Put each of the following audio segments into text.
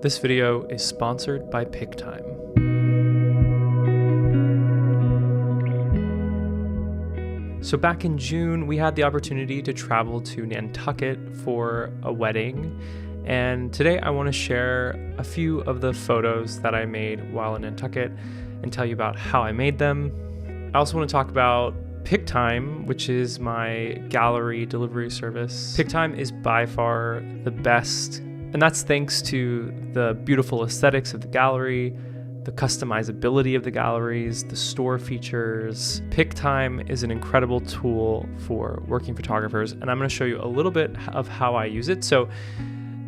This video is sponsored by pic-time. So back in June, we had the opportunity to travel to Nantucket for a wedding. And today I want to share a few of the photos that I made while in Nantucket and tell you about how I made them. I also want to talk about pic-time, which is my gallery delivery service. pic-time is by far the best, and that's thanks to the beautiful aesthetics of the gallery, the customizability of the galleries, the store features. pic-time is an incredible tool for working photographers, and I'm going to show you a little bit of how I use it. So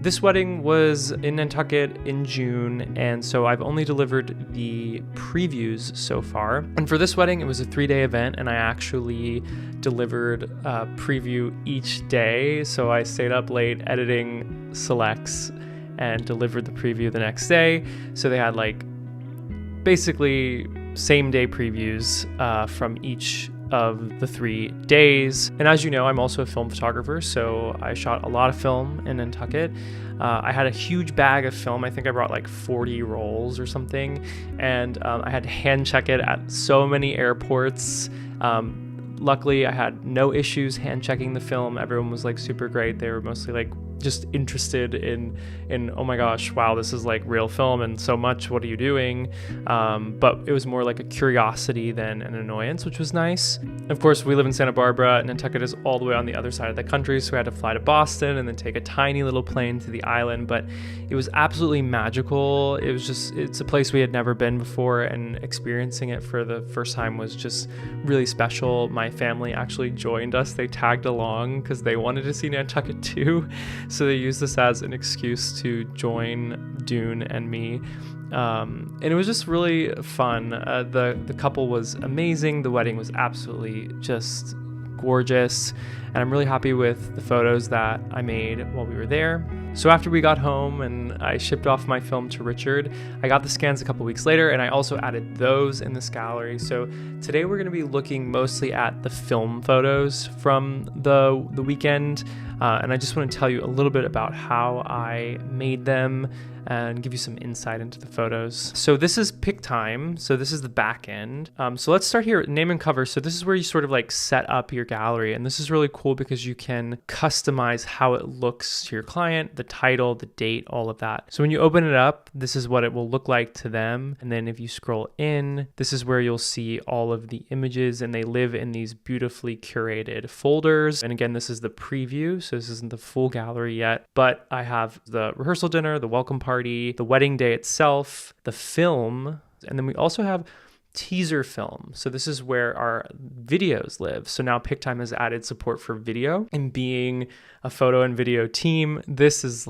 this wedding was in Nantucket in June, and so I've only delivered the previews so far. And for this wedding, it was a 3-day event, and I actually delivered a preview each day. So I stayed up late editing selects and delivered the preview the next day. So they had basically same day previews from each of the 3 days. And as you know, I'm also a film photographer, so I shot a lot of film in Nantucket. I had a huge bag of film. I think I brought 40 rolls or something, and I had to hand check it at so many airports. Luckily, I had no issues hand checking the film. Everyone was super great. They were mostly just interested in oh my gosh, wow, this is real film and so much, what are you doing? But it was more like a curiosity than an annoyance, which was nice. Of course, we live in Santa Barbara, and Nantucket is all the way on the other side of the country, so we had to fly to Boston and then take a tiny little plane to the island. But it was absolutely magical. It's a place we had never been before, and experiencing it for the first time was just really special. My family actually joined us. They tagged along because they wanted to see Nantucket too. So they used this as an excuse to join Dune and me. And it was just really fun. The couple was amazing. The wedding was absolutely just gorgeous. And I'm really happy with the photos that I made while we were there. So after we got home and I shipped off my film to Richard, I got the scans a couple weeks later, and I also added those in this gallery. So today we're going to be looking mostly at the film photos from the weekend. And I just want to tell you a little bit about how I made them and give you some insight into the photos. So this is pic-time. So this is the back end. So let's start here, name and cover. So this is where you sort of set up your gallery. And this is really cool because you can customize how it looks to your client, the title, the date, all of that. So when you open it up, this is what it will look like to them. And then if you scroll in, this is where you'll see all of the images, and they live in these beautifully curated folders. And again, this is the preview. So this isn't the full gallery yet, but I have the rehearsal dinner, the welcome party, the wedding day itself, the film, and then we also have teaser film. So this is where our videos live. So now pic-time has added support for video, and being a photo and video team, this is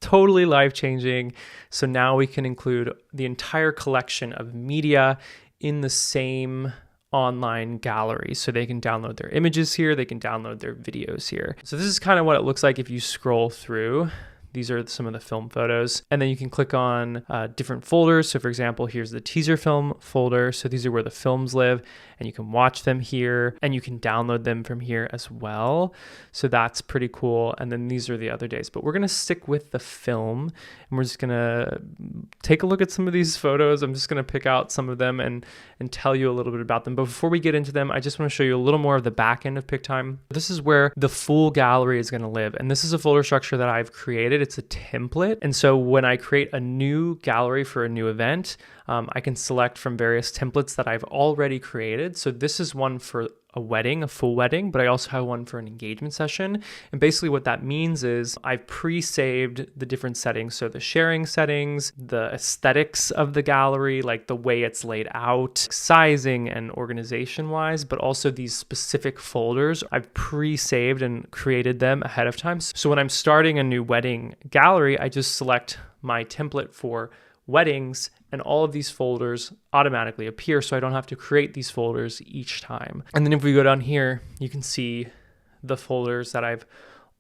totally life-changing. So now we can include the entire collection of media in the same online gallery. So they can download their images here, they can download their videos here. So this is kind of what it looks like if you scroll through. These are some of the film photos. And then you can click on different folders. So for example, here's the teaser film folder. So these are where the films live, and you can watch them here, and you can download them from here as well. So that's pretty cool. And then these are the other days, but we're gonna stick with the film, and we're just gonna take a look at some of these photos. I'm just gonna pick out some of them and tell you a little bit about them. But before we get into them, I just wanna show you a little more of the back end of pic-time. This is where the full gallery is gonna live. And this is a folder structure that I've created. It's a template. And so when I create a new gallery for a new event, I can select from various templates that I've already created. So this is one for a wedding, a full wedding, but I also have one for an engagement session. And basically what that means is I've pre-saved the different settings. So the sharing settings, the aesthetics of the gallery, the way it's laid out, sizing and organization wise, but also these specific folders. I've pre-saved and created them ahead of time. So when I'm starting a new wedding gallery, I just select my template for weddings, and all of these folders automatically appear, so I don't have to create these folders each time. And then if we go down here, you can see the folders that I've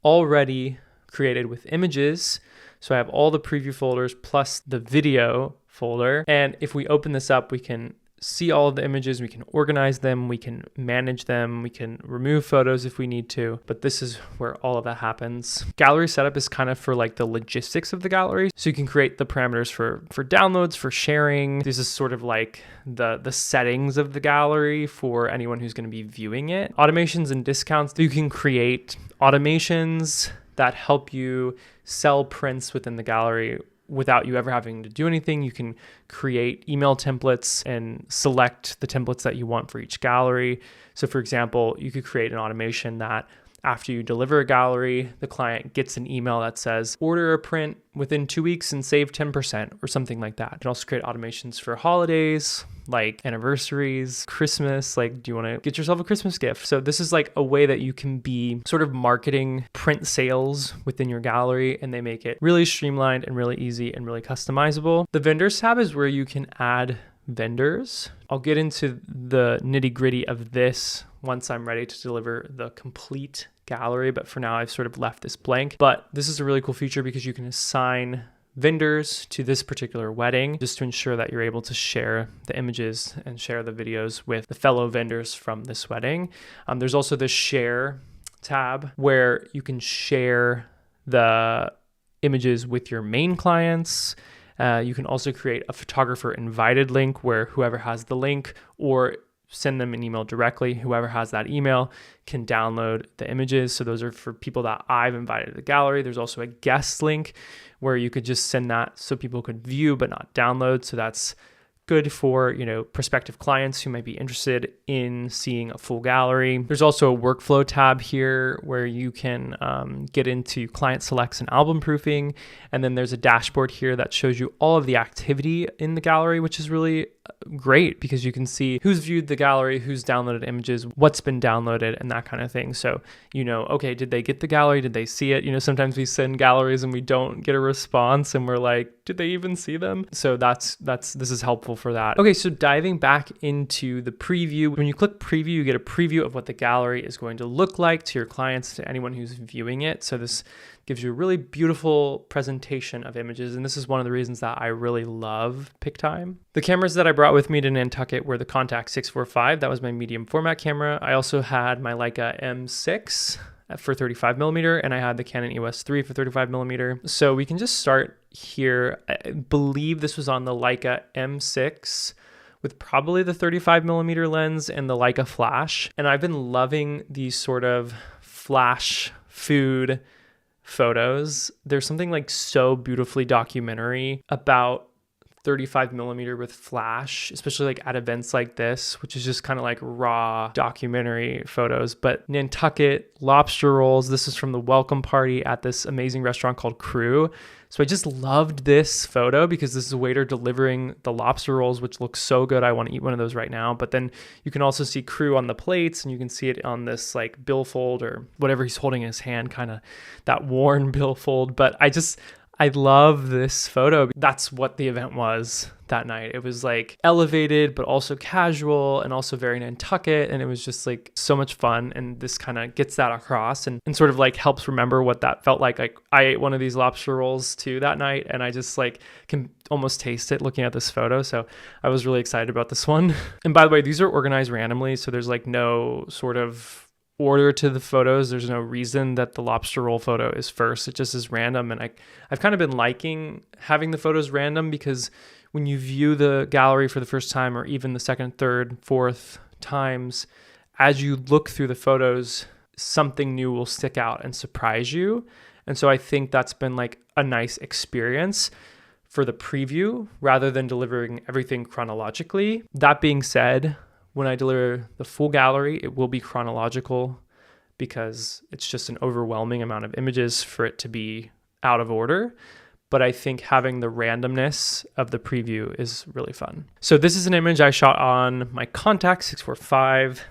already created with images. So I have all the preview folders plus the video folder. And if we open this up, we can see all of the images, we can organize them, we can manage them, we can remove photos if we need to, but this is where all of that happens. Gallery setup is kind of for like the logistics of the gallery. So you can create the parameters for downloads, for sharing. This is sort of like the settings of the gallery for anyone who's going to be viewing it. Automations and discounts. You can create automations that help you sell prints within the gallery without you ever having to do anything. You can create email templates and select the templates that you want for each gallery. So for example, you could create an automation that after you deliver a gallery, the client gets an email that says, order a print within 2 weeks and save 10% or something like that. You can also create automations for holidays, like anniversaries, Christmas, like, do you want to get yourself a Christmas gift? So this is like a way that you can be sort of marketing print sales within your gallery, and they make it really streamlined and really easy and really customizable. The vendors tab is where you can add vendors. I'll get into the nitty-gritty of this once I'm ready to deliver the complete gallery, but for now I've sort of left this blank. But this is a really cool feature because you can assign vendors to this particular wedding just to ensure that you're able to share the images and share the videos with the fellow vendors from this wedding. There's also the share tab where you can share the images with your main clients. You can also create a photographer invited link where whoever has the link, or send them an email directly. Whoever has that email can download the images. So those are for people that I've invited to the gallery. There's also a guest link where you could just send that so people could view but not download. So that's good for, prospective clients who might be interested in seeing a full gallery. There's also a workflow tab here where you can get into client selects and album proofing. And then there's a dashboard here that shows you all of the activity in the gallery, which is really great because you can see who's viewed the gallery, who's downloaded images, what's been downloaded, and that kind of thing. So, okay, did they get the gallery? Did they see it? Sometimes we send galleries and we don't get a response and we're like, did they even see them? So this is helpful for that. Okay, so diving back into the preview, when you click preview, you get a preview of what the gallery is going to look like to your clients, to anyone who's viewing it. So this gives you a really beautiful presentation of images. And this is one of the reasons that I really love pic-time. The cameras that I brought with me to Nantucket were the Contax 645. That was my medium format camera. I also had my Leica M6 for 35mm, and I had the Canon EOS 3 for 35mm. So we can just start here. I believe this was on the Leica M6 with probably the 35mm lens and the Leica flash. And I've been loving these sort of flash food photos. There's something like so beautifully documentary about 35mm with flash, especially like at events like this, which is just kind of like raw documentary photos. But Nantucket lobster rolls, this is from the welcome party at this amazing restaurant called Crew. So I just loved this photo because this is a waiter delivering the lobster rolls, which looks so good. I want to eat one of those right now. But then you can also see Crew on the plates, and you can see it on this like billfold or whatever he's holding in his hand, kind of that worn billfold. But I love this photo. That's what the event was that night. It was like elevated, but also casual and also very Nantucket. And it was just like so much fun. And this kind of gets that across and sort of like helps remember what that felt like. Like I ate one of these lobster rolls too that night, and I just like can almost taste it looking at this photo. So I was really excited about this one. And by the way, these are organized randomly. So there's like no sort of order to the photos. There's no reason that the lobster roll photo is first. It just is random. And I've kind of been liking having the photos random because when you view the gallery for the first time, or even the second, third, fourth times, as you look through the photos, something new will stick out and surprise you. And so I think that's been like a nice experience for the preview rather than delivering everything chronologically. That being said, when I deliver the full gallery, it will be chronological because it's just an overwhelming amount of images for it to be out of order. But I think having the randomness of the preview is really fun. So this is an image I shot on my Contax 645.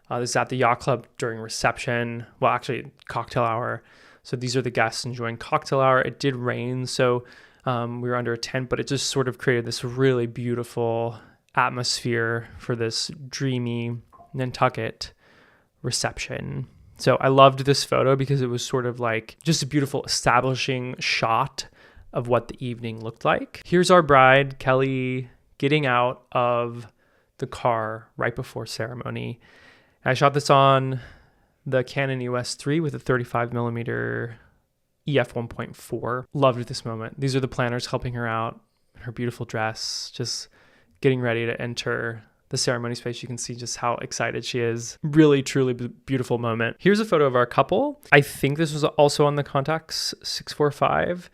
This is at the yacht club during reception. Well, actually cocktail hour. So these are the guests enjoying cocktail hour. It did rain, so we were under a tent, but it just sort of created this really beautiful atmosphere for this dreamy Nantucket reception. So I loved this photo because it was sort of like just a beautiful establishing shot of what the evening looked like. Here's our bride, Kelly, getting out of the car right before ceremony. I shot this on the Canon EOS 3 with a 35 millimeter EF 1.4. Loved this moment. These are the planners helping her out, her beautiful dress, just getting ready to enter the ceremony space. You can see just how excited she is. Really, truly beautiful moment. Here's a photo of our couple. I think this was also on the Contax 645.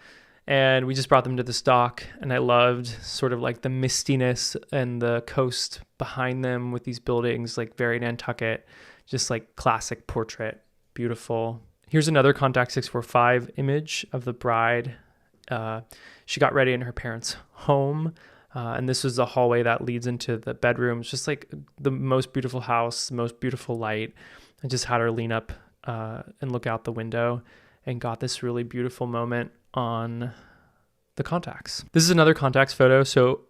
And we just brought them to this dock, and I loved sort of like the mistiness and the coast behind them with these buildings, like very Nantucket, just like classic portrait. Beautiful. Here's another Contax 645 image of the bride. She got ready in her parents' home. And this was the hallway that leads into the bedrooms, just like the most beautiful house, the most beautiful light. I just had her lean up and look out the window and got this really beautiful moment on the Contax. This is another Contax photo. So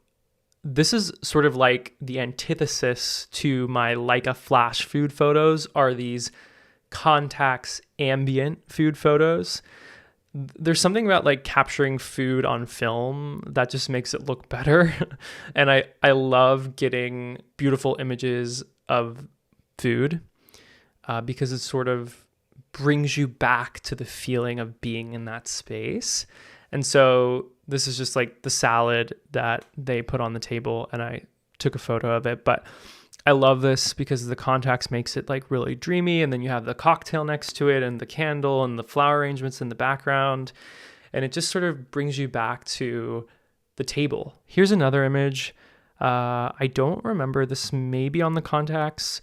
this is sort of like the antithesis to my Leica flash food photos are these Contax ambient food photos. There's something about like capturing food on film that just makes it look better. And I love getting beautiful images of food because it sort of brings you back to the feeling of being in that space. And so this is just like the salad that they put on the table, and I took a photo of it. But I love this because the Contax makes it like really dreamy, and then you have the cocktail next to it and the candle and the flower arrangements in the background, and it just sort of brings you back to the table. Here's another image. I don't remember, this may be on the Contax.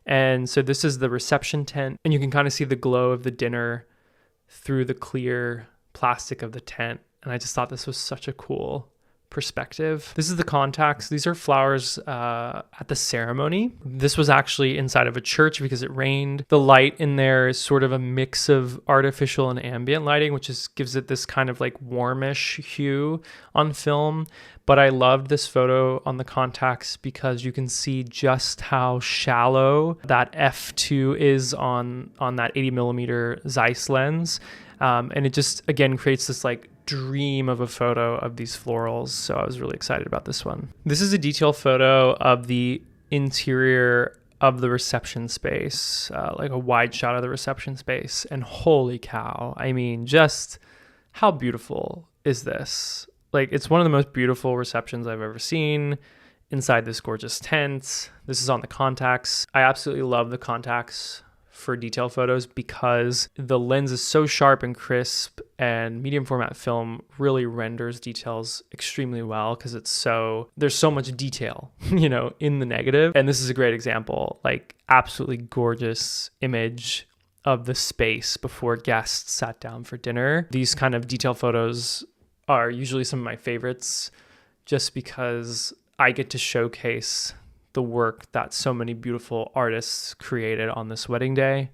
And so this is the reception tent, and you can kind of see the glow of the dinner through the clear plastic of the tent. And I just thought this was such a cool perspective. This is the Contax. These are flowers at the ceremony. This was actually inside of a church because it rained. The light in there is sort of a mix of artificial and ambient lighting, which gives it this kind of like warmish hue on film. But I loved this photo on the Contax because you can see just how shallow that f2 is on that 80 millimeter Zeiss lens. And it just, again, creates this like dream of a photo of these florals. So I was really excited about this one. This is a detail photo of the interior of the reception space, like a wide shot of the reception space. And holy cow, I mean, just how beautiful is this? Like, it's one of the most beautiful receptions I've ever seen inside this gorgeous tent. This is on the Contax. I absolutely love the Contax for detail photos because the lens is so sharp and crisp, and medium format film really renders details extremely well because there's so much detail, in the negative. And this is a great example, like absolutely gorgeous image of the space before guests sat down for dinner. These kind of detail photos are usually some of my favorites just because I get to showcase the work that so many beautiful artists created on this wedding day.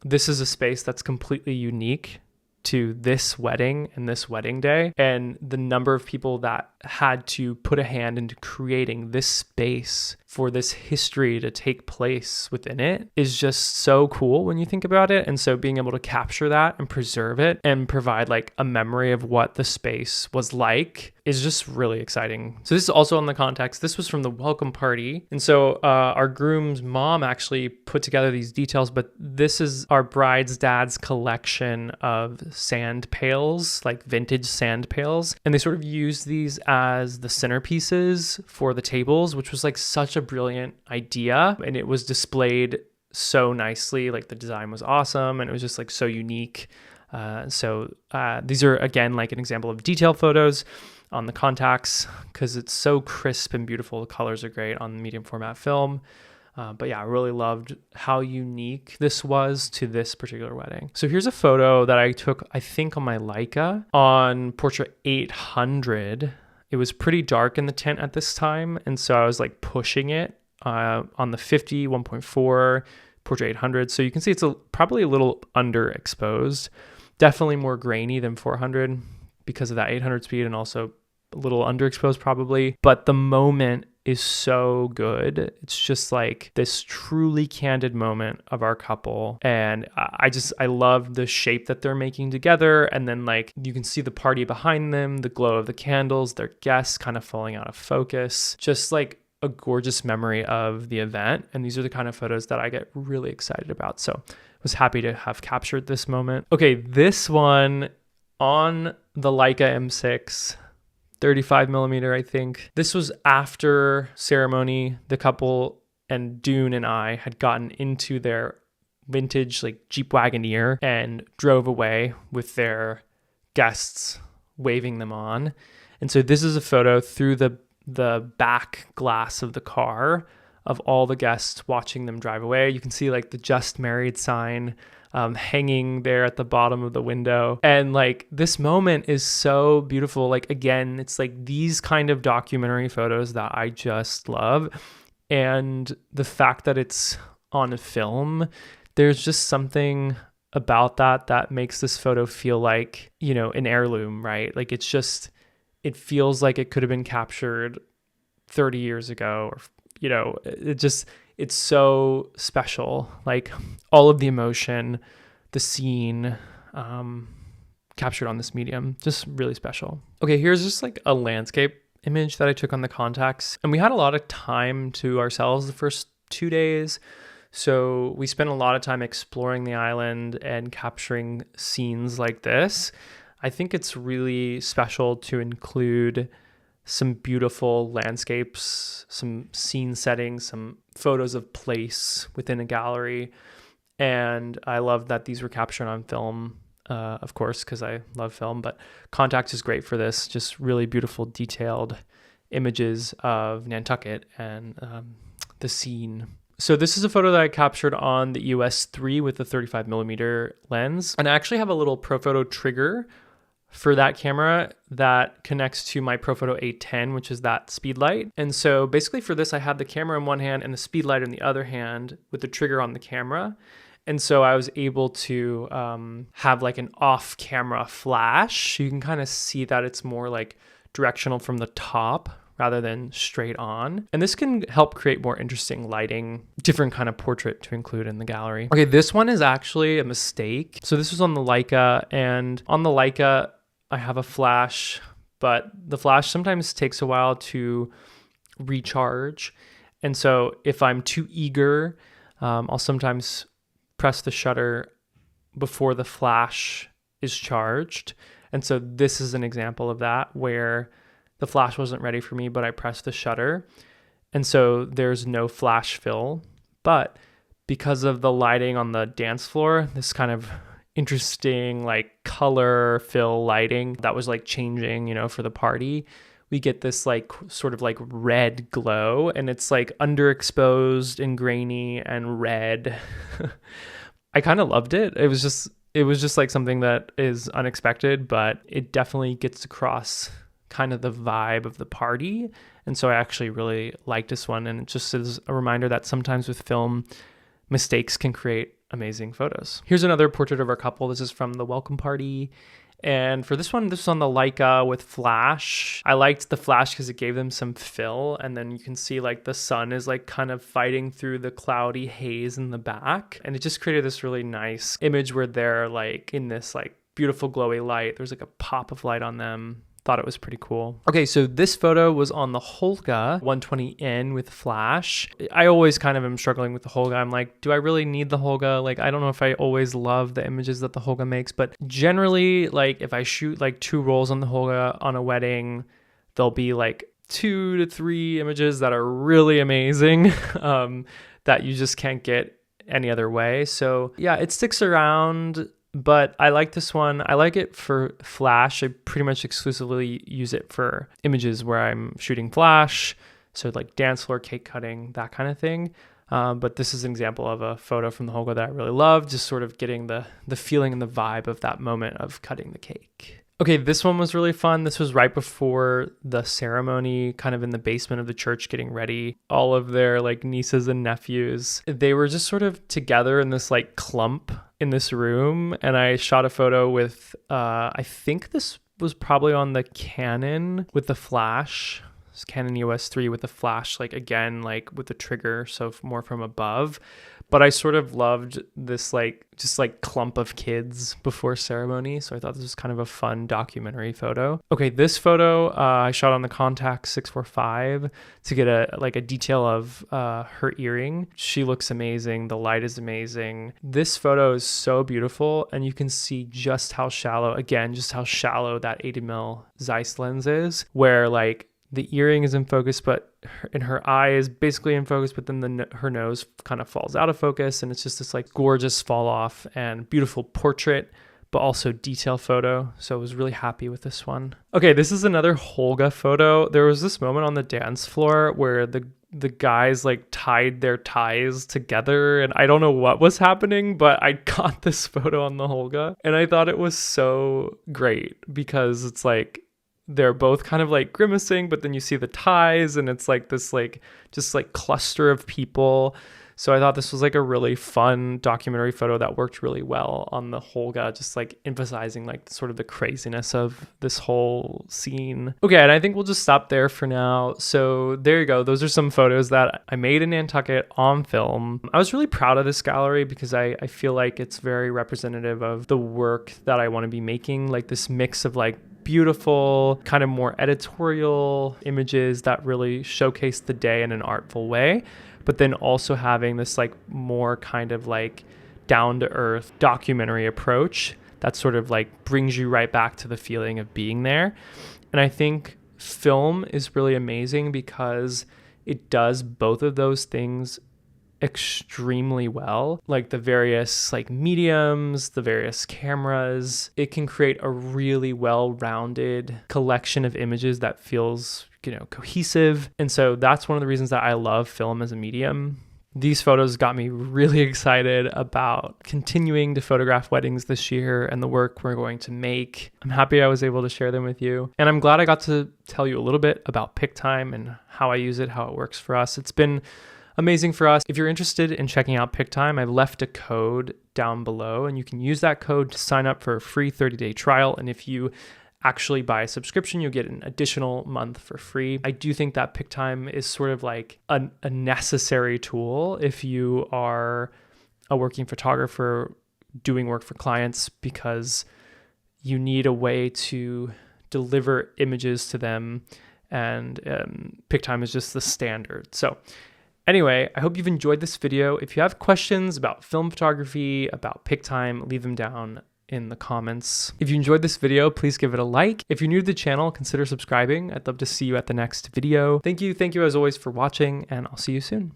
This is a space that's completely unique to this wedding and this wedding day. And the number of people that had to put a hand into creating this space for this history to take place within it is just so cool when you think about it. And so being able to capture that and preserve it and provide like a memory of what the space was like is just really exciting. So this is also on the Contax. This was from the welcome party. And so our groom's mom actually put together these details, but this is our bride's dad's collection of sand pails, like vintage sand pails. And they sort of used these as the centerpieces for the tables, which was like such a brilliant idea. And it was displayed so nicely. Like the design was awesome and it was just like so unique. So these are, again, like an example of detail photos on the Contax because it's so crisp and beautiful. The colors are great on the medium format film. But yeah, I really loved how unique this was to this particular wedding. So here's a photo that I took, I think, on my Leica on Portrait 800. It was pretty dark in the tent at this time. And so I was like pushing it on the 50, 1.4, Portrait 800. So you can see it's probably a little underexposed. Definitely more grainy than 400 because of that 800 speed, and also a little underexposed probably. But the moment is so good. It's just like this truly candid moment of our couple. And I love the shape that they're making together. And then like you can see the party behind them, the glow of the candles, their guests kind of falling out of focus. Just like a gorgeous memory of the event. And these are the kind of photos that I get really excited about. So I was happy to have captured this moment. Okay, this one on the Leica M6, 35 millimeter, I think. This was after ceremony. The couple and Dune and I had gotten into their vintage like Jeep Wagoneer and drove away with their guests waving them on. And so this is a photo through the back glass of the car of all the guests watching them drive away. You can see like the just married sign hanging there at the bottom of the window. And like this moment is so beautiful. Like, again, it's like these kind of documentary photos that I just love. And the fact that it's on a film, there's just something about that makes this photo feel like, you know, an heirloom, right? Like it feels like it could have been captured 30 years ago, or, you know, it's so special. Like all of the emotion, the scene, captured on this medium, just really special. Okay, here's just like a landscape image that I took on the Contax. And we had a lot of time to ourselves the first 2 days. So we spent a lot of time exploring the island and capturing scenes like this. I think it's really special to include some beautiful landscapes, some scene settings, some photos of place within a gallery. And I love that these were captured on film, of course, because I love film, but Contax is great for this. Just really beautiful, detailed images of Nantucket and the scene. So this is a photo that I captured on the EOS 3 with the 35 millimeter lens. And I actually have a little Profoto trigger for that camera that connects to my Profoto A10, which is that speed light. And so basically for this, I had the camera in one hand and the speed light in the other hand with the trigger on the camera. And so I was able to have like an off-camera flash. You can kind of see that it's more like directional from the top rather than straight on. And this can help create more interesting lighting, different kind of portrait to include in the gallery. Okay, this one is actually a mistake. So this was on the Leica, and on the Leica, I have a flash, but the flash sometimes takes a while to recharge. And so if I'm too eager, I'll sometimes press the shutter before the flash is charged. And so this is an example of that, where the flash wasn't ready for me, but I pressed the shutter. And so there's no flash fill. But because of the lighting on the dance floor, this kind of interesting like color fill lighting that was like changing, you know, for the party, we get this like sort of like red glow, and it's like underexposed and grainy and red. I kind of loved it. It was just like something that is unexpected, but it definitely gets across kind of the vibe of the party. And so I actually really liked this one. And it just is a reminder that sometimes with film, mistakes can create amazing photos. Here's another portrait of our couple. This is from the welcome party. And for this one, this is on the Leica with flash. I liked the flash because it gave them some fill. And then you can see like the sun is like kind of fighting through the cloudy haze in the back. And it just created this really nice image where they're like in this like beautiful glowy light. There's like a pop of light on them. Thought it was pretty cool. Okay, so this photo was on the Holga 120N with flash. I always kind of am struggling with the Holga. I'm like, do I really need the Holga? Like, I don't know if I always love the images that the Holga makes, but generally, like if I shoot like 2 rolls on the Holga on a wedding, there'll be like 2 to 3 images that are really amazing that you just can't get any other way. So yeah, it sticks around. But I like this one. I like it for flash. I pretty much exclusively use it for images where I'm shooting flash. So like dance floor, cake cutting, that kind of thing. But this is an example of a photo from the Holga that I really love, just sort of getting the feeling and the vibe of that moment of cutting the cake. Okay, this one was really fun. This was right before the ceremony, kind of in the basement of the church getting ready. All of their like nieces and nephews, they were just sort of together in this like clump in this room. And I shot a photo with, I think this was probably on the Canon with the flash. It's Canon EOS 3 with the flash, like again, like with the trigger, so more from above. but I sort of loved this like just like clump of kids before ceremony. So I thought this was kind of a fun documentary photo. Okay, this photo I shot on the Contax 645 to get a detail of her earring. She looks amazing. The light is amazing. This photo is so beautiful, and you can see just how shallow, again, just how shallow that 80mm Zeiss lens is, where like the earring is in focus, but her eye is basically in focus, but then her nose kind of falls out of focus, and it's just this like gorgeous fall off and beautiful portrait, but also detail photo. So I was really happy with this one. Okay, this is another Holga photo. There was this moment on the dance floor where the guys like tied their ties together, and I don't know what was happening, but I got this photo on the Holga, and I thought it was so great because it's like they're both kind of like grimacing, but then you see the ties, and it's like this like just like cluster of people. So I thought this was like a really fun documentary photo that worked really well on the Holga, just like emphasizing like sort of the craziness of this whole scene. Okay, and I think we'll just stop there for now. So there you go. Those are some photos that I made in Nantucket on film. I was really proud of this gallery because I feel like it's very representative of the work that I want to be making, like this mix of like beautiful, kind of more editorial images that really showcase the day in an artful way, but then also having this like more kind of like down to earth documentary approach that sort of like brings you right back to the feeling of being there. And I think film is really amazing because it does both of those things extremely well. Like the various like mediums, the various cameras, it can create a really well-rounded collection of images that feels, cohesive. And so that's one of the reasons that I love film as a medium. These photos got me really excited about continuing to photograph weddings this year and the work we're going to make. I'm happy I was able to share them with you. And I'm glad I got to tell you a little bit about pic-time and how I use it, how it works for us. It's been amazing for us. If you're interested in checking out pic-time, I've left a code down below, and you can use that code to sign up for a free 30-day trial. And if you actually buy a subscription, you'll get an additional month for free. I do think that pic-time is sort of like a necessary tool if you are a working photographer doing work for clients, because you need a way to deliver images to them, and pic-time is just the standard. So anyway, I hope you've enjoyed this video. If you have questions about film photography, about pic-time, leave them down in the comments. If you enjoyed this video, please give it a like. If you're new to the channel, consider subscribing. I'd love to see you at the next video. Thank you as always for watching, and I'll see you soon.